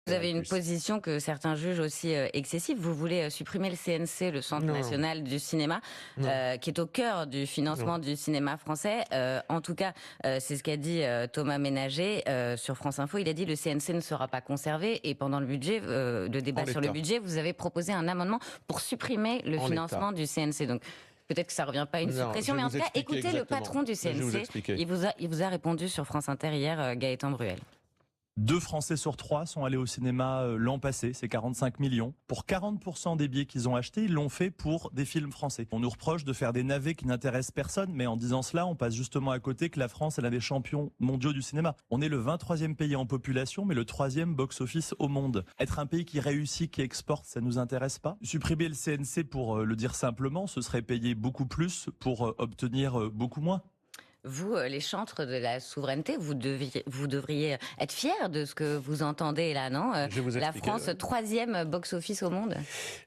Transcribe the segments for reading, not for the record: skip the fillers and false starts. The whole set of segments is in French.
Vous avez une position que certains jugent aussi excessive. Vous voulez supprimer le CNC, le Centre Non, national du cinéma, non, qui est au cœur du financement non. du cinéma français. En tout cas, c'est ce qu'a dit Thomas Ménager sur France Info. Il a dit le CNC ne sera pas conservé. Et pendant le budget, le En débat sur le l'état. budget, vous avez proposé un amendement pour supprimer le En financement l'état. du CNC. Donc peut-être que ça revient pas à une Non, je suppression, vais mais en vous tout cas, expliquer écoutez le exactement. patron du Je vais vous CNC. expliquer. Il vous a répondu sur France Inter hier, Gaëtan Bruel. 2 Français sur 3 sont allés au cinéma l'an passé, c'est 45 millions. Pour 40% des billets qu'ils ont achetés, ils l'ont fait pour des films français. On nous reproche de faire des navets qui n'intéressent personne, mais en disant cela, on passe justement à côté que la France est l'un des champions mondiaux du cinéma. On est le 23e pays en population, mais le 3e box-office au monde. Être un pays qui réussit, qui exporte, ça nous intéresse pas. Supprimer le CNC, pour le dire simplement, ce serait payer beaucoup plus pour obtenir beaucoup moins. Vous, les chantres de la souveraineté, vous devriez être fiers de ce que vous entendez là, non Je vais vous La expliquer. France, 3e box-office au monde.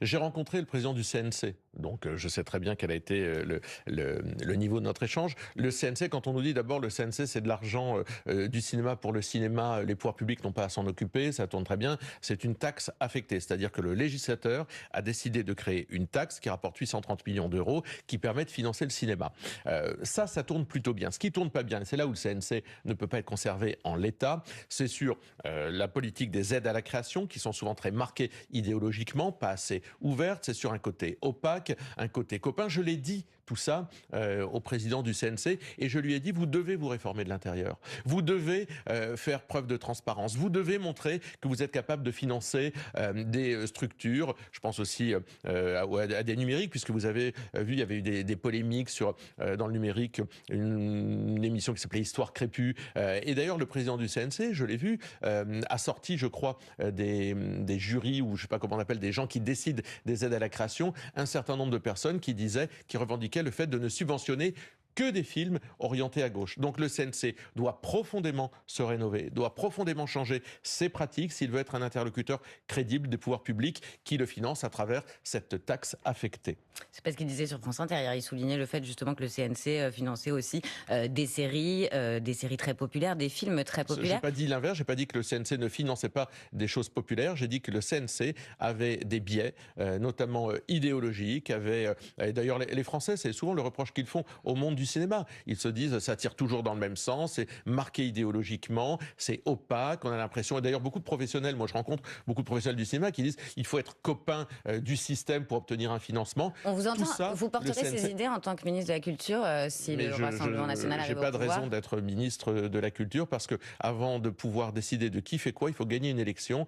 J'ai rencontré le président du CNC, donc je sais très bien quel a été le niveau de notre échange. Le CNC, quand on nous dit d'abord le CNC c'est de l'argent du cinéma pour le cinéma, les pouvoirs publics n'ont pas à s'en occuper, ça tourne très bien, c'est une taxe affectée, c'est-à-dire que le législateur a décidé de créer une taxe qui rapporte 830 millions d'euros qui permet de financer le cinéma. Ça tourne plutôt bien. Ce qui tourne pas bien, et c'est là où le CNC ne peut pas être conservé en l'état, c'est sur la politique des aides à la création qui sont souvent très marquées idéologiquement, pas assez ouvertes, c'est sur un côté opaque, un côté copain. Je l'ai dit tout ça au président du CNC et je lui ai dit vous devez vous réformer de l'intérieur, vous devez faire preuve de transparence, vous devez montrer que vous êtes capable de financer des structures, je pense aussi à des numériques, puisque vous avez vu il y avait eu des polémiques sur dans le numérique une émission qui s'appelait Histoire crépue. Et d'ailleurs, le président du CNC, je l'ai vu, a sorti, je crois, des jurys, ou je sais pas comment on appelle, des gens qui décident des aides à la création, un certain nombre de personnes qui revendiquaient le fait de ne subventionner que des films orientés à gauche. Donc le CNC doit profondément se rénover, doit profondément changer ses pratiques s'il veut être un interlocuteur crédible des pouvoirs publics qui le financent à travers cette taxe affectée. C'est pas ce qu'il disait sur France Inter hier. Il soulignait le fait justement que le CNC finançait aussi des séries très populaires, des films très populaires. J'ai pas dit l'inverse, j'ai pas dit que le CNC ne finançait pas des choses populaires, j'ai dit que le CNC avait des biais, notamment idéologiques, et d'ailleurs les Français, c'est souvent le reproche qu'ils font au monde du cinéma. Ils se disent ça tire toujours dans le même sens, c'est marqué idéologiquement, c'est opaque, on a l'impression, et d'ailleurs beaucoup de professionnels, moi je rencontre beaucoup de professionnels du cinéma qui disent il faut être copain du système pour obtenir un financement. On vous entend, ça, vous porterez ces idées en tant que ministre de la Culture si le Rassemblement national arrive au pouvoir? J'ai pas de raison d'être ministre de la Culture parce que avant de pouvoir décider de qui fait quoi, il faut gagner une élection.